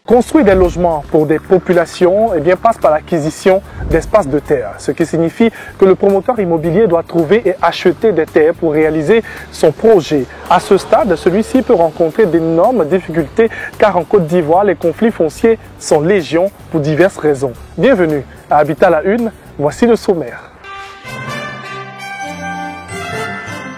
Construire des logements pour des populations passe par l'acquisition d'espaces de terre, ce qui signifie que le promoteur immobilier doit trouver et acheter des terres pour réaliser son projet. À ce stade, celui-ci peut rencontrer d'énormes difficultés car en Côte d'Ivoire, les conflits fonciers sont légion pour diverses raisons. Bienvenue à Habitat la Une, voici le sommaire.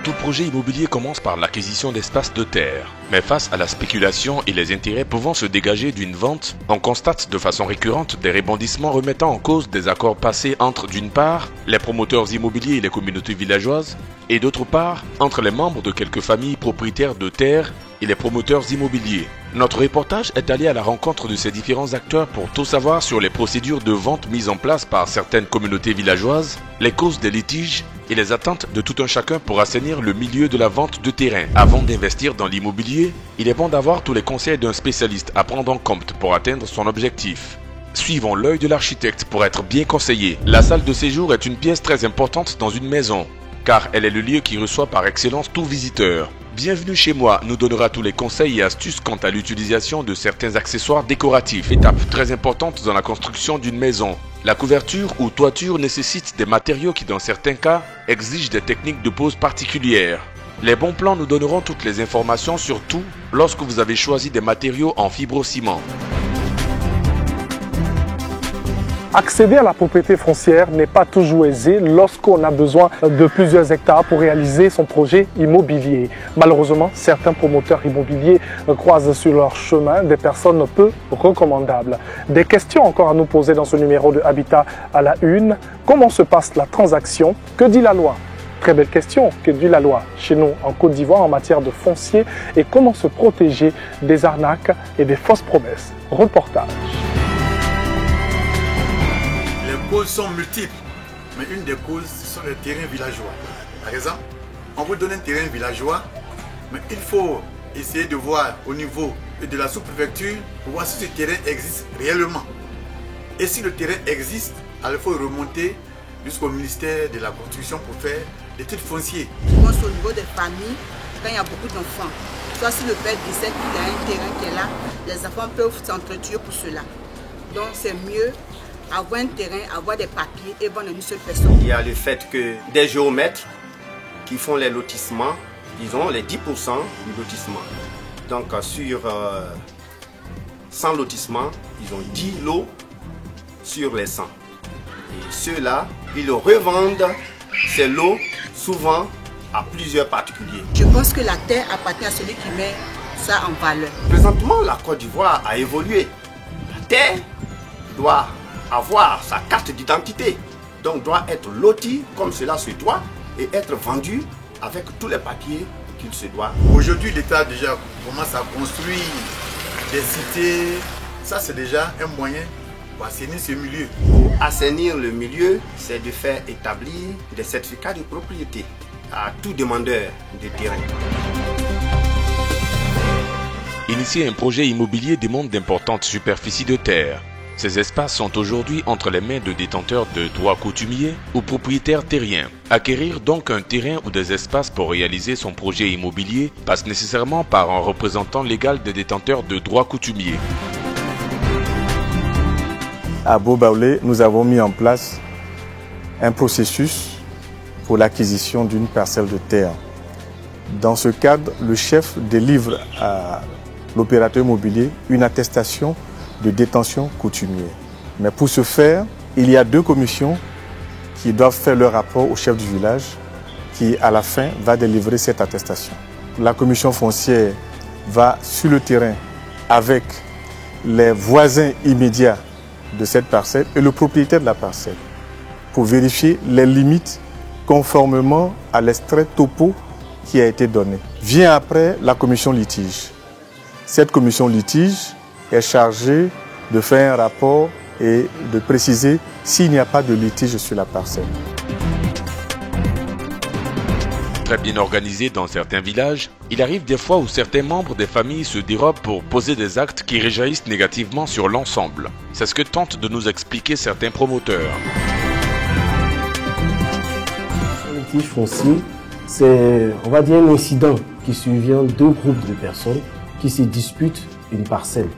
Tout projet immobilier commence par l'acquisition d'espaces de terre. Mais face à la spéculation et les intérêts pouvant se dégager d'une vente, on constate de façon récurrente des rebondissements remettant en cause des accords passés entre, d'une part, les promoteurs immobiliers et les communautés villageoises, et d'autre part, entre les membres de quelques familles propriétaires de terres et les promoteurs immobiliers. Notre reportage est allé à la rencontre de ces différents acteurs pour tout savoir sur les procédures de vente mises en place par certaines communautés villageoises, les causes des litiges et les attentes de tout un chacun pour assainir le milieu de la vente de terrain. Avant d'investir dans l'immobilier, il est bon d'avoir tous les conseils d'un spécialiste à prendre en compte pour atteindre son objectif. Suivons l'œil de l'architecte pour être bien conseillé. La salle de séjour est une pièce très importante dans une maison, car elle est le lieu qui reçoit par excellence tout visiteur. Bienvenue chez moi nous donnera tous les conseils et astuces quant à l'utilisation de certains accessoires décoratifs, étape très importante dans la construction d'une maison. La couverture ou toiture nécessite des matériaux qui, dans certains cas, exigent des techniques de pose particulières. Les bons plans nous donneront toutes les informations, surtout lorsque vous avez choisi des matériaux en fibrociment. Accéder à la propriété foncière n'est pas toujours aisé lorsqu'on a besoin de plusieurs hectares pour réaliser son projet immobilier. Malheureusement, certains promoteurs immobiliers croisent sur leur chemin des personnes peu recommandables. Des questions encore à nous poser dans ce numéro de Habitat à la Une. Comment se passe la transaction? Que dit la loi? Très belle question, que dit la loi chez nous en Côte d'Ivoire en matière de foncier et comment se protéger des arnaques et des fausses promesses? Reportage. Les causes sont multiples, mais une des causes, ce sont les terrains villageois. Par exemple, on vous donne un terrain villageois, mais il faut essayer de voir au niveau de la sous-préfecture pour voir si ce terrain existe réellement. Et si le terrain existe, alors il faut remonter jusqu'au ministère de la Construction pour faire l'étude foncière. Je pense au niveau des familles, quand il y a beaucoup d'enfants, soit si le père décède qu'il y a un terrain qui est là, les enfants peuvent s'entretuer pour cela. Donc c'est mieux avoir un terrain, avoir des papiers et vendre une seule personne. Il y a le fait que des géomètres qui font les lotissements, disons les 10% du lotissement. Donc sur 100 lotissements, ils ont 10 lots sur les 100. Et ceux-là, ils revendent ces lots souvent à plusieurs particuliers. Je pense que la terre appartient à celui qui met ça en valeur. Présentement, la Côte d'Ivoire a évolué. La terre doit avoir sa carte d'identité, donc doit être lotie comme cela se doit et être vendue avec tous les papiers qu'il se doit. Aujourd'hui, l'État déjà commence à construire des cités. Ça, c'est déjà un moyen pour assainir ce milieu. Pour assainir le milieu, c'est de faire établir des certificats de propriété à tout demandeur de terrain. Initier un projet immobilier demande d'importantes superficies de terre. Ces espaces sont aujourd'hui entre les mains de détenteurs de droits coutumiers ou propriétaires terriens. Acquérir donc un terrain ou des espaces pour réaliser son projet immobilier passe nécessairement par un représentant légal des détenteurs de droits coutumiers. À Bobaoulé, nous avons mis en place un processus pour l'acquisition d'une parcelle de terre. Dans ce cadre, le chef délivre à l'opérateur immobilier une attestation de détention coutumier. Mais pour ce faire, il y a 2 commissions qui doivent faire leur rapport au chef du village qui, à la fin, va délivrer cette attestation. La commission foncière va sur le terrain avec les voisins immédiats de cette parcelle et le propriétaire de la parcelle pour vérifier les limites conformément à l'extrait topo qui a été donné. Vient après la commission litige. Cette commission litige est chargée de faire un rapport et de préciser s'il n'y a pas de litige sur la parcelle. Très bien organisé dans certains villages, il arrive des fois où certains membres des familles se dérobent pour poser des actes qui réjaillissent négativement sur l'ensemble. C'est ce que tentent de nous expliquer certains promoteurs. Le litige foncier, c'est, on va dire, un incident qui survient 2 groupes de personnes qui se disputent une parcelle.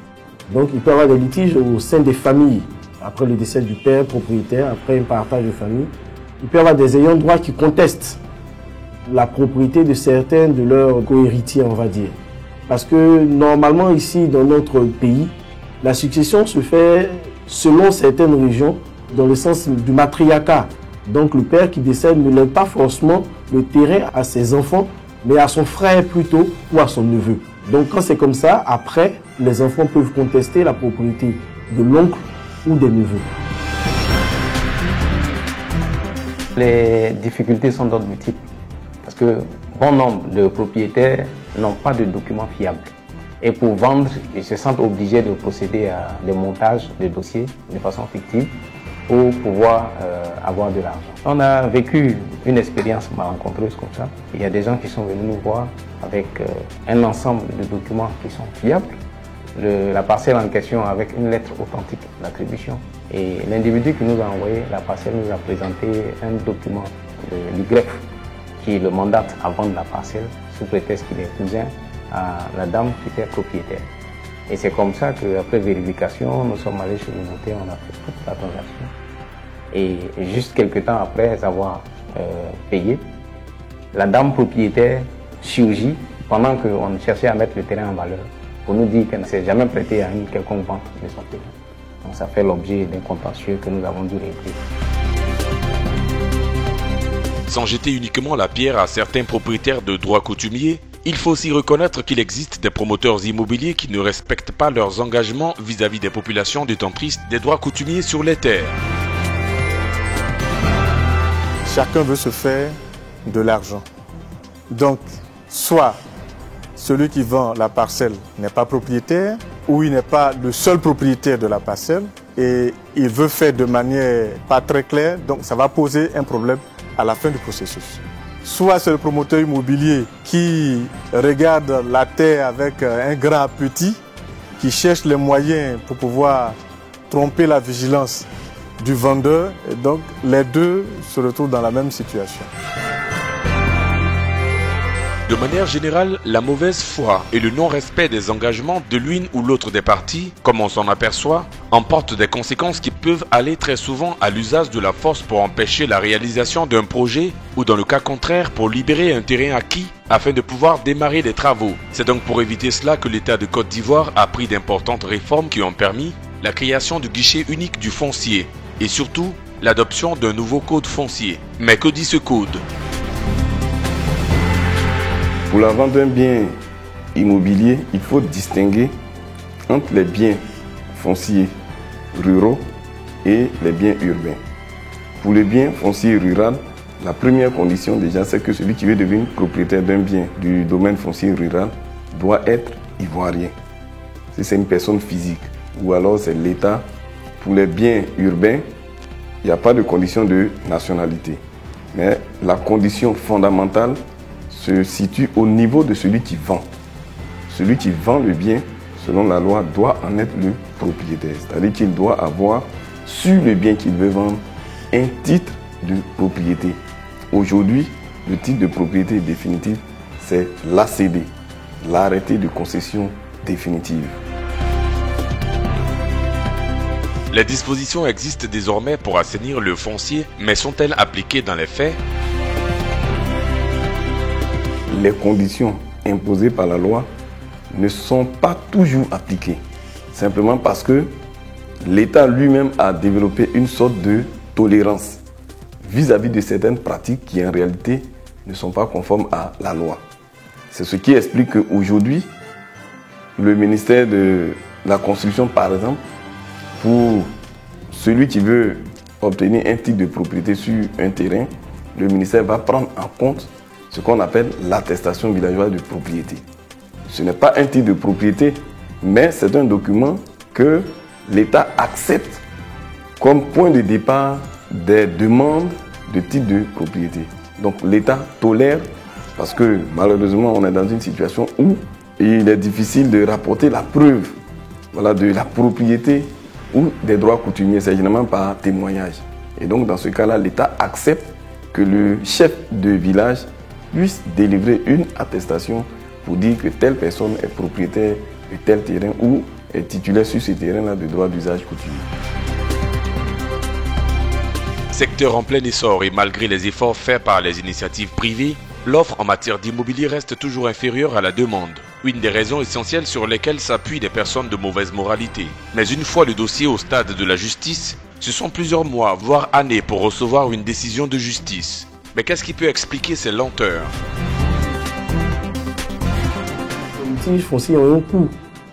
Donc il peut y avoir des litiges au sein des familles, après le décès du père propriétaire, après un partage de famille. Il peut y avoir des ayants droit qui contestent la propriété de certains de leurs cohéritiers, on va dire. Parce que normalement ici, dans notre pays, la succession se fait selon certaines régions, dans le sens du matriarcat. Donc le père qui décède ne lègue pas forcément le terrain à ses enfants, mais à son frère plutôt ou à son neveu. Donc quand c'est comme ça, après, les enfants peuvent contester la propriété de l'oncle ou des neveux. Les difficultés sont d'ordre multiple parce que bon nombre de propriétaires n'ont pas de documents fiables. Et pour vendre, ils se sentent obligés de procéder à des montages de dossiers de façon fictive pour pouvoir avoir de l'argent. On a vécu une expérience malencontreuse comme ça. Il y a des gens qui sont venus nous voir avec un ensemble de documents qui sont fiables. La parcelle en question avec une lettre authentique d'attribution. Et l'individu qui nous a envoyé la parcelle nous a présenté un document du greffe qui le mandate à vendre la parcelle sous prétexte qu'il est cousin à la dame qui était propriétaire. Et c'est comme ça qu'après vérification, nous sommes allés chez le notaire, on a fait toute la transaction. Et juste quelques temps après avoir payé, la dame propriétaire surgit pendant qu'on cherchait à mettre le terrain en valeur pour nous dire qu'elle ne s'est jamais prêtée à une quelconque vente de son terrain. Donc ça fait l'objet d'un contentieux que nous avons dû régler. Sans jeter uniquement la pierre à certains propriétaires de droits coutumiers, il faut aussi reconnaître qu'il existe des promoteurs immobiliers qui ne respectent pas leurs engagements vis-à-vis des populations détentrices des droits coutumiers sur les terres. Chacun veut se faire de l'argent. Donc, soit celui qui vend la parcelle n'est pas propriétaire, ou il n'est pas le seul propriétaire de la parcelle, et il veut faire de manière pas très claire, donc ça va poser un problème à la fin du processus. Soit c'est le promoteur immobilier qui regarde la terre avec un grand appétit, qui cherche les moyens pour pouvoir tromper la vigilance du vendeur, et donc les deux se retrouvent dans la même situation. De manière générale, la mauvaise foi et le non-respect des engagements de l'une ou l'autre des parties, comme on s'en aperçoit, emportent des conséquences qui peuvent aller très souvent à l'usage de la force pour empêcher la réalisation d'un projet ou dans le cas contraire pour libérer un terrain acquis afin de pouvoir démarrer des travaux. C'est donc pour éviter cela que l'État de Côte d'Ivoire a pris d'importantes réformes qui ont permis la création du guichet unique du foncier et surtout l'adoption d'un nouveau code foncier. Mais que dit ce code ? Pour la vente d'un bien immobilier, il faut distinguer entre les biens fonciers ruraux et les biens urbains. Pour les biens fonciers ruraux, la première condition déjà, c'est que celui qui veut devenir propriétaire d'un bien du domaine foncier rural doit être ivoirien. Si c'est une personne physique ou alors c'est l'État. Pour les biens urbains, il n'y a pas de condition de nationalité. Mais la condition fondamentale se situe au niveau de celui qui vend. Celui qui vend le bien, selon la loi, doit en être le propriétaire. C'est-à-dire qu'il doit avoir, sur le bien qu'il veut vendre, un titre de propriété. Aujourd'hui, le titre de propriété définitif, c'est l'ACD, l'arrêté de concession définitive. Les dispositions existent désormais pour assainir le foncier, mais sont-elles appliquées dans les faits ? Les conditions imposées par la loi ne sont pas toujours appliquées. Simplement parce que l'État lui-même a développé une sorte de tolérance vis-à-vis de certaines pratiques qui en réalité ne sont pas conformes à la loi. C'est ce qui explique qu'aujourd'hui, le ministère de la Construction, par exemple, pour celui qui veut obtenir un titre de propriété sur un terrain, le ministère va prendre en compte ce qu'on appelle l'attestation villageoise de propriété. Ce n'est pas un titre de propriété, mais c'est un document que l'État accepte comme point de départ des demandes de titre de propriété. Donc l'État tolère parce que malheureusement on est dans une situation où il est difficile de rapporter la preuve de la propriété ou des droits coutumiers, c'est généralement par témoignage. Et donc dans ce cas-là, l'État accepte que le chef de village puisse délivrer une attestation pour dire que telle personne est propriétaire de tel terrain ou est titulaire sur ces terrains-là de droit d'usage coutumier. Secteur en plein essor et malgré les efforts faits par les initiatives privées, l'offre en matière d'immobilier reste toujours inférieure à la demande. Une des raisons essentielles sur lesquelles s'appuient des personnes de mauvaise moralité. Mais une fois le dossier au stade de la justice, ce sont plusieurs mois, voire années pour recevoir une décision de justice. Mais qu'est-ce qui peut expliquer ces lenteurs? Les litiges fonciers ont un coût.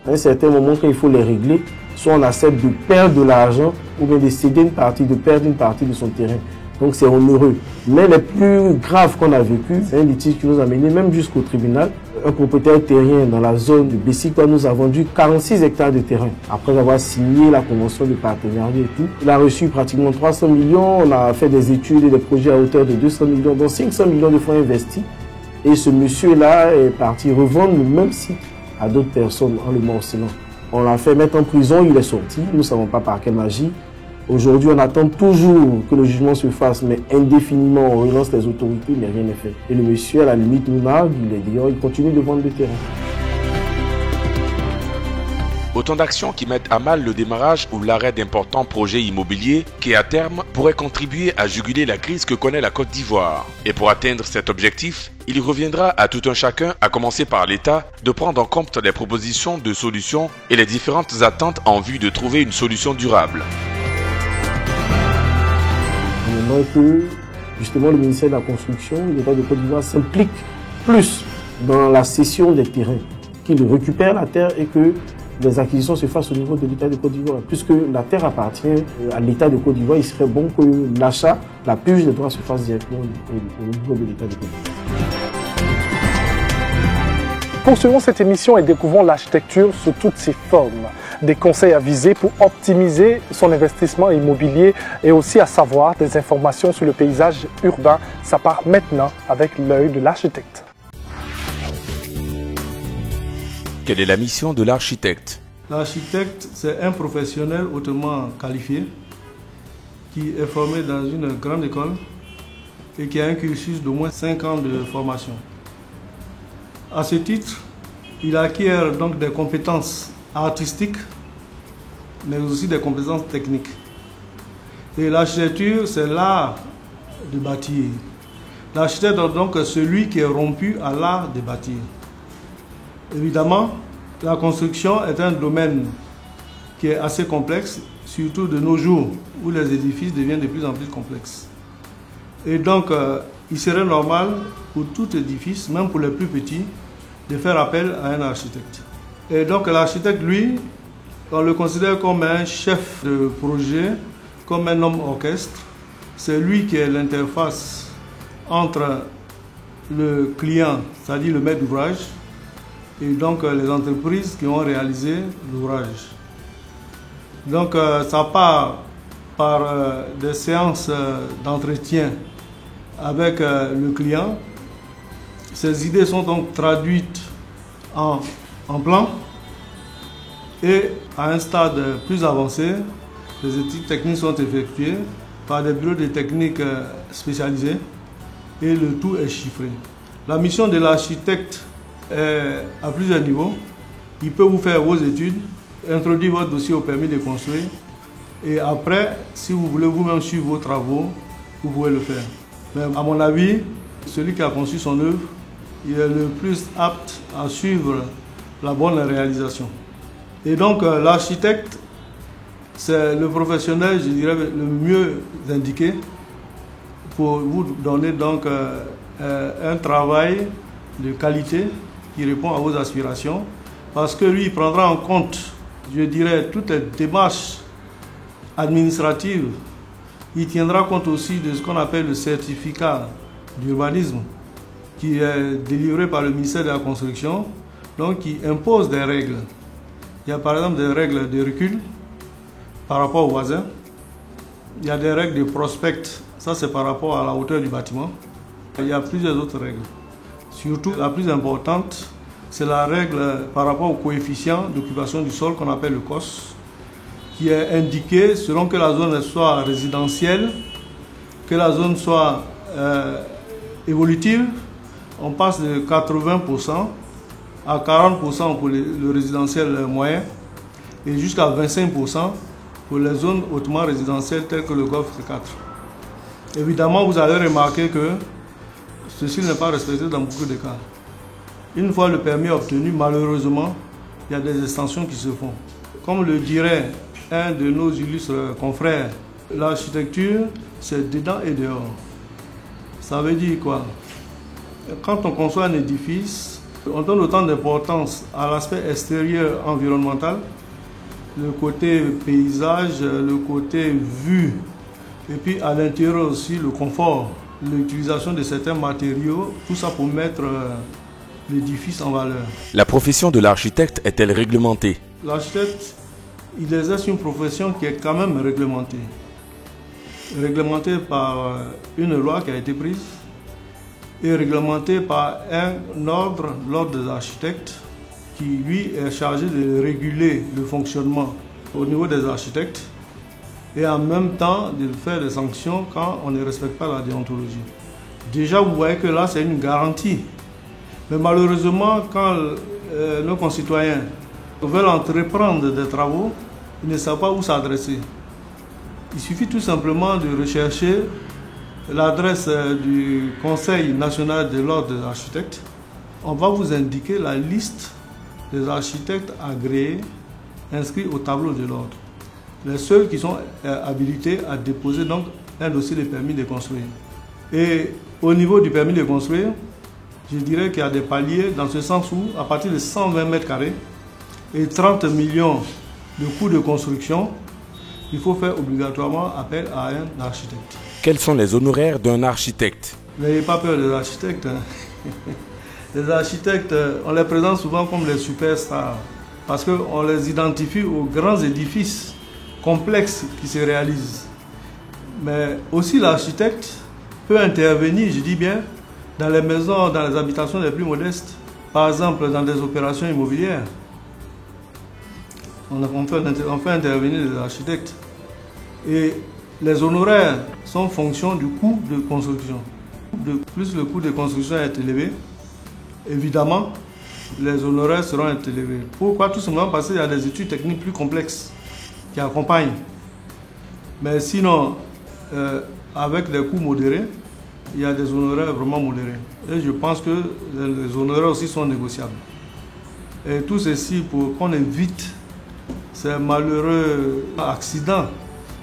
À un certain moment, quand il faut les régler, soit on accepte de perdre de l'argent ou bien de céder une partie, de perdre une partie de son terrain. Donc c'est onéreux. Mais les plus graves qu'on a vécu, c'est un litige qui nous a mené même jusqu'au tribunal. Un propriétaire terrien dans la zone de Bessikwa nous a vendu 46 hectares de terrain. Après avoir signé la convention de partenariat et tout, il a reçu pratiquement 300 millions. On a fait des études et des projets à hauteur de 200 millions, dont 500 millions de fonds investis. Et ce monsieur-là est parti revendre le même site à d'autres personnes en le morcelant. On l'a fait mettre en prison, il est sorti. Nous ne savons pas par quelle magie. Aujourd'hui, on attend toujours que le jugement se fasse, mais indéfiniment, on relance les autorités, mais rien n'est fait. Et le monsieur, à la limite, nous nargue, il est dehors, il continue de vendre le terrain. Autant d'actions qui mettent à mal le démarrage ou l'arrêt d'importants projets immobiliers qui, à terme, pourraient contribuer à juguler la crise que connaît la Côte d'Ivoire. Et pour atteindre cet objectif, il reviendra à tout un chacun, à commencer par l'État, de prendre en compte les propositions de solutions et les différentes attentes en vue de trouver une solution durable. Maintenant que justement le ministère de la Construction, l'État de Côte d'Ivoire s'implique plus dans la cession des terrains, qu'il récupère la terre et que les acquisitions se fassent au niveau de l'État de Côte d'Ivoire. Puisque la terre appartient à l'État de Côte d'Ivoire, il serait bon que l'achat, la purge des droits se fasse directement au niveau de l'État de Côte d'Ivoire. Poursuivons cette émission et découvrons l'architecture sous toutes ses formes. Des conseils avisés pour optimiser son investissement immobilier et aussi à savoir des informations sur le paysage urbain. Ça part maintenant avec l'œil de l'architecte. Quelle est la mission de l'architecte? L'architecte, c'est un professionnel hautement qualifié qui est formé dans une grande école et qui a un cursus d'au moins 5 ans de formation. À ce titre, il acquiert donc des compétences artistiques, mais aussi des compétences techniques. Et l'architecture, c'est l'art de bâtir. L'architecte est donc celui qui est rompu à l'art de bâtir. Évidemment, la construction est un domaine qui est assez complexe, surtout de nos jours, où les édifices deviennent de plus en plus complexes. Et donc, il serait normal pour tout édifice, même pour les plus petits, de faire appel à un architecte. Et donc l'architecte, lui, on le considère comme un chef de projet, comme un homme orchestre. C'est lui qui est l'interface entre le client, c'est-à-dire le maître d'ouvrage, et donc les entreprises qui ont réalisé l'ouvrage. Donc ça part par des séances d'entretien avec le client. Ces idées sont donc traduites en plan et à un stade plus avancé, les études techniques sont effectuées par des bureaux de techniques spécialisés et le tout est chiffré. La mission de l'architecte est à plusieurs niveaux. Il peut vous faire vos études, introduire votre dossier au permis de construire et après, si vous voulez vous-même suivre vos travaux, vous pouvez le faire. Mais à mon avis, celui qui a conçu son œuvre, il est le plus apte à suivre la bonne réalisation. Et donc l'architecte, c'est le professionnel, je dirais, le mieux indiqué pour vous donner donc un travail de qualité qui répond à vos aspirations, parce que lui, il prendra en compte, je dirais, toutes les démarches administratives. Il tiendra compte aussi de ce qu'on appelle le certificat d'urbanisme, qui est délivré par le ministère de la Construction, donc qui impose des règles. Il y a par exemple des règles de recul par rapport aux voisins. Il y a des règles de prospect, ça c'est par rapport à la hauteur du bâtiment. Il y a plusieurs autres règles. Surtout, la plus importante, c'est la règle par rapport au coefficient d'occupation du sol qu'on appelle le COS, qui est indiqué selon que la zone soit résidentielle, que la zone soit évolutive. On passe de 80% à 40% pour le résidentiel moyen et jusqu'à 25% pour les zones hautement résidentielles telles que le Golfe 4. Évidemment, vous allez remarquer que ceci n'est pas respecté dans beaucoup de cas. Une fois le permis obtenu, malheureusement, il y a des extensions qui se font. Comme le dirait un de nos illustres confrères, l'architecture, c'est dedans et dehors. Ça veut dire quoi? Quand on conçoit un édifice, on donne autant d'importance à l'aspect extérieur environnemental, le côté paysage, le côté vue, et puis à l'intérieur aussi le confort, l'utilisation de certains matériaux, tout ça pour mettre l'édifice en valeur. La profession de l'architecte est-elle réglementée? L'architecte, il exerce une profession qui est quand même réglementée. Réglementée par une loi qui a été prise et réglementée par un ordre, l'ordre des architectes, qui lui est chargé de réguler le fonctionnement au niveau des architectes et en même temps de faire des sanctions quand on ne respecte pas la déontologie. Déjà, vous voyez que là, c'est une garantie. Mais malheureusement, quand nos concitoyens veulent entreprendre des travaux, ils ne savent pas où s'adresser. Il suffit tout simplement de rechercher l'adresse du Conseil national de l'ordre des architectes. On va vous indiquer la liste des architectes agréés inscrits au tableau de l'ordre. Les seuls qui sont habilités à déposer donc un dossier de permis de construire. Et au niveau du permis de construire, je dirais qu'il y a des paliers dans ce sens où, à partir de 120 mètres carrés et 30 millions de coûts de construction, il faut faire obligatoirement appel à un architecte. Quels sont les honoraires d'un architecte? N'ayez pas peur des architectes. Les architectes, on les présente souvent comme les superstars parce qu'on les identifie aux grands édifices complexes qui se réalisent. Mais aussi l'architecte peut intervenir, je dis bien, dans les maisons, dans les habitations les plus modestes. Par exemple, dans des opérations immobilières, on fait intervenir des architectes. Et les honoraires sont en fonction du coût de construction. Plus le coût de construction est élevé, évidemment, les honoraires seront élevés. Pourquoi? Tout simplement parce qu'il y a des études techniques plus complexes qui accompagnent. Mais sinon, avec des coûts modérés, il y a des honoraires vraiment modérés. Et je pense que les honoraires aussi sont négociables. Et tout ceci pour qu'on évite ces malheureux accidents.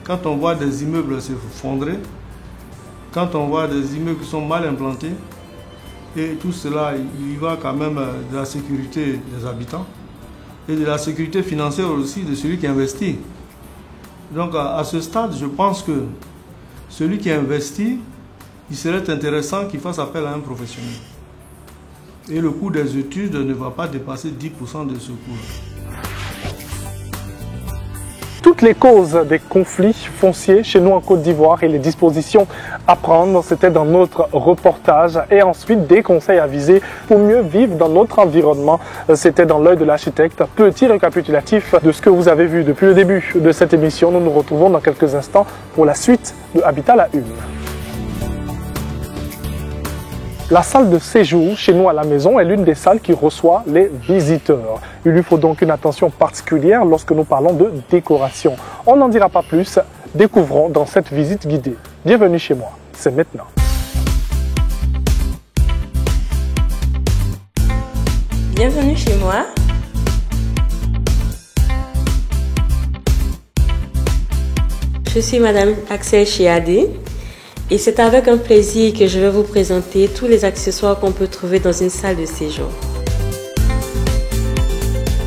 Quand on voit des immeubles s'effondrer, quand on voit des immeubles qui sont mal implantés, et tout cela, il y va quand même de la sécurité des habitants et de la sécurité financière aussi de celui qui investit. Donc à ce stade, je pense que celui qui investit, il serait intéressant qu'il fasse appel à un professionnel. Et le coût des études ne va pas dépasser 10% de ce coût. Toutes les causes des conflits fonciers chez nous en Côte d'Ivoire et les dispositions à prendre, c'était dans notre reportage. Et ensuite, des conseils avisés pour mieux vivre dans notre environnement. C'était dans l'œil de l'architecte. Petit récapitulatif de ce que vous avez vu depuis le début de cette émission. Nous nous retrouvons dans quelques instants pour la suite de Habitat la Une. La salle de séjour chez nous à la maison est l'une des salles qui reçoit les visiteurs. Il lui faut donc une attention particulière lorsque nous parlons de décoration. On n'en dira pas plus, découvrons dans cette visite guidée. Bienvenue chez moi, c'est maintenant. Bienvenue chez moi. Je suis Madame Axel Chiadi. Et c'est avec un plaisir que je vais vous présenter tous les accessoires qu'on peut trouver dans une salle de séjour.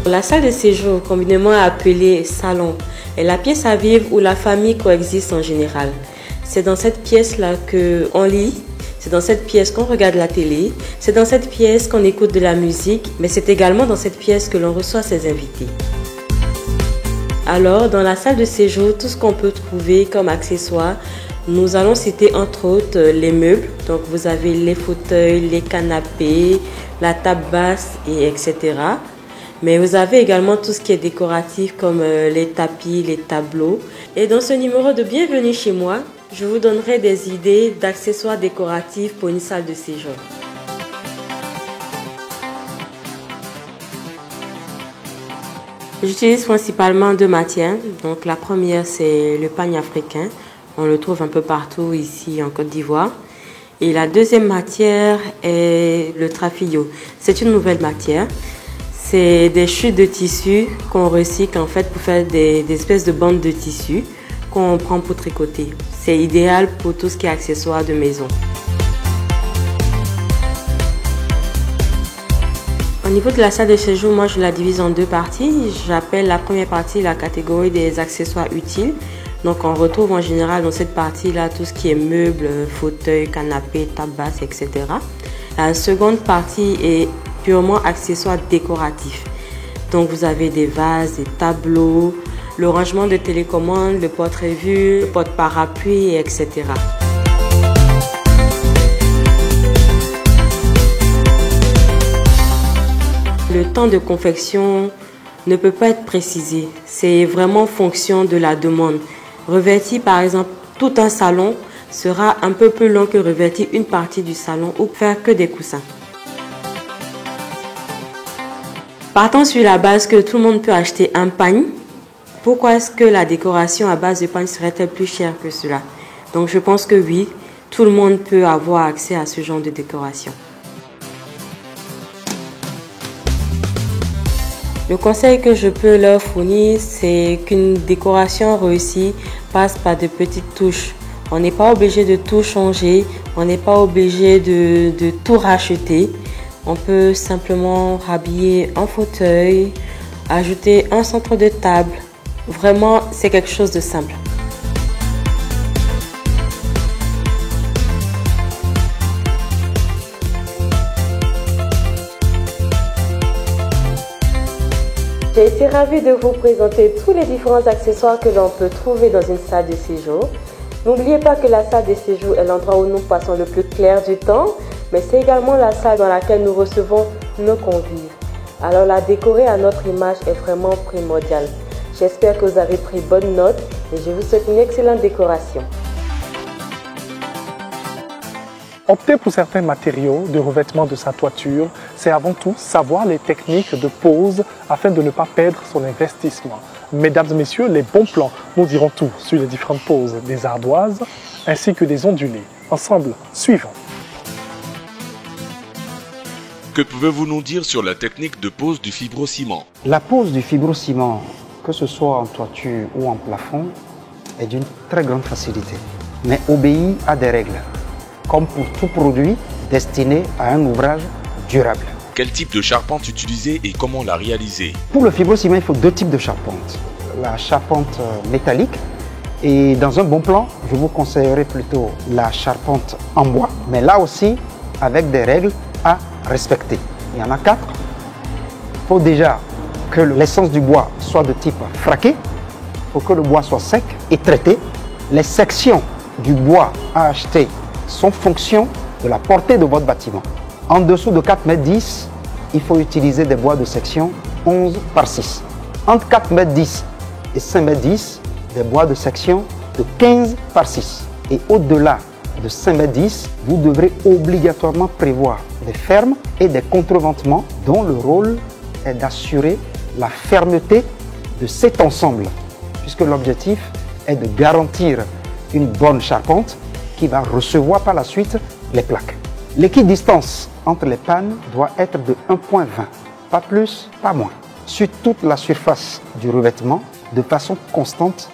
La salle de séjour, communément appelée salon, est la pièce à vivre où la famille coexiste en général. C'est dans cette pièce-là qu'on lit, c'est dans cette pièce qu'on regarde la télé, c'est dans cette pièce qu'on écoute de la musique, mais c'est également dans cette pièce que l'on reçoit ses invités. Alors, dans la salle de séjour, tout ce qu'on peut trouver comme accessoires, nous allons citer entre autres les meubles. Donc vous avez les fauteuils, les canapés, la table basse, et etc. Mais vous avez également tout ce qui est décoratif comme les tapis, les tableaux. Et dans ce numéro de Bienvenue chez moi, je vous donnerai des idées d'accessoires décoratifs pour une salle de séjour. J'utilise principalement 2 matières. Donc la première, c'est le pagne africain. On le trouve un peu partout ici en Côte d'Ivoire. Et la deuxième matière est le trafillo. C'est une nouvelle matière. C'est des chutes de tissu qu'on recycle en fait pour faire des espèces de bandes de tissu qu'on prend pour tricoter. C'est idéal pour tout ce qui est accessoires de maison. Au niveau de la salle de séjour, moi je la divise en 2 parties. J'appelle la première partie la catégorie des accessoires utiles. Donc on retrouve en général dans cette partie-là tout ce qui est meubles, fauteuils, canapés, table basse, etc. La seconde partie est purement accessoires décoratifs. Donc vous avez des vases, des tableaux, le rangement de télécommande, le porte-revue, le porte-parapluie, etc. Le temps de confection ne peut pas être précisé. C'est vraiment en fonction de la demande. Revêtir par exemple tout un salon sera un peu plus long que revêtir une partie du salon ou faire que des coussins. Partant sur la base que tout le monde peut acheter un pagne, pourquoi est-ce que la décoration à base de pagne serait-elle plus chère que cela? Donc je pense que oui, tout le monde peut avoir accès à ce genre de décoration. Le conseil que je peux leur fournir, c'est qu'une décoration réussie passe par de petites touches. On n'est pas obligé de tout changer, on n'est pas obligé de tout racheter. On peut simplement rhabiller un fauteuil, ajouter un centre de table. Vraiment, c'est quelque chose de simple. J'ai été ravie de vous présenter tous les différents accessoires que l'on peut trouver dans une salle de séjour. N'oubliez pas que la salle de séjour est l'endroit où nous passons le plus clair du temps, mais c'est également la salle dans laquelle nous recevons nos convives. Alors la décorer à notre image est vraiment primordial. J'espère que vous avez pris bonne note et je vous souhaite une excellente décoration. Opter pour certains matériaux de revêtement de sa toiture, c'est avant tout savoir les techniques de pose afin de ne pas perdre son investissement. Mesdames et messieurs, les bons plans nous diront tout sur les différentes poses des ardoises ainsi que des ondulés. Ensemble, suivons. Que pouvez-vous nous dire sur la technique de pose du fibrociment? La pose du fibrociment, que ce soit en toiture ou en plafond, est d'une très grande facilité, mais obéit à des règles, comme pour tout produit destiné à un ouvrage durable. Quel type de charpente utiliser et comment la réaliser? Pour le fibrociment, il faut 2 types de charpente. La charpente métallique et dans un bon plan, je vous conseillerais plutôt la charpente en bois, mais là aussi avec des règles à respecter. Il y en a 4. Il faut déjà que l'essence du bois soit de type fraqué, il faut que le bois soit sec et traité. Les sections du bois à acheter sont fonction de la portée de votre bâtiment. En dessous de 4,10 m, il faut utiliser des bois de section 11 par 6. Entre 4,10 m et 5,10 m, des bois de section de 15 par 6. Et au-delà de 5,10 m, vous devrez obligatoirement prévoir des fermes et des contreventements dont le rôle est d'assurer la fermeté de cet ensemble, puisque l'objectif est de garantir une bonne charpente qui va recevoir par la suite les plaques. L'équidistance entre les pannes doit être de 1,20 m, pas plus, pas moins, sur toute la surface du revêtement, de façon constante,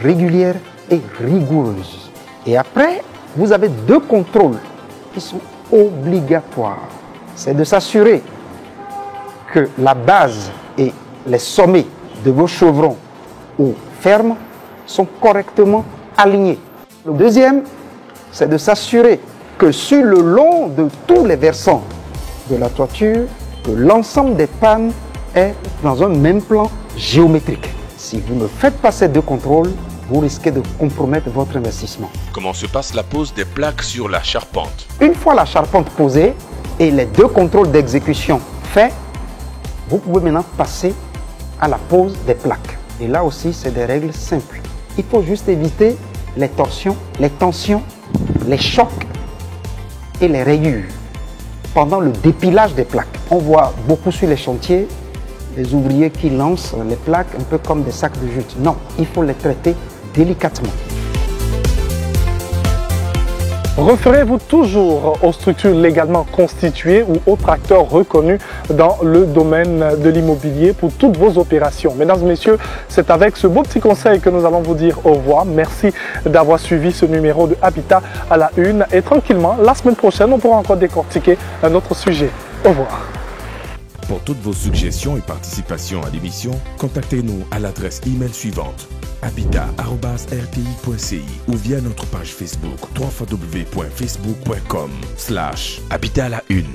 régulière et rigoureuse. Et après, vous avez 2 contrôles qui sont obligatoires. C'est de s'assurer que la base et les sommets de vos chevrons ou fermes sont correctement alignés. Le deuxième, c'est de s'assurer que sur le long de tous les versants de la toiture, que l'ensemble des pannes est dans un même plan géométrique. Si vous ne faites pas ces 2 contrôles, vous risquez de compromettre votre investissement. Comment se passe la pose des plaques sur la charpente? Une fois la charpente posée et les 2 contrôles d'exécution faits, vous pouvez maintenant passer à la pose des plaques. Et là aussi, c'est des règles simples. Il faut juste éviter les torsions, les tensions, les chocs et les rayures pendant le dépilage des plaques. On voit beaucoup sur les chantiers les ouvriers qui lancent les plaques un peu comme des sacs de jute. Non, il faut les traiter délicatement. Référez-vous toujours aux structures légalement constituées ou autres acteurs reconnus dans le domaine de l'immobilier pour toutes vos opérations. Mesdames et messieurs, c'est avec ce beau petit conseil que nous allons vous dire au revoir. Merci d'avoir suivi ce numéro de Habitat à la Une. Et tranquillement, la semaine prochaine, on pourra encore décortiquer un autre sujet. Au revoir. Pour toutes vos suggestions et participations à l'émission, contactez-nous à l'adresse email suivante: habitat@rti.ci ou via notre page Facebook www.facebook.com/habitat à la une/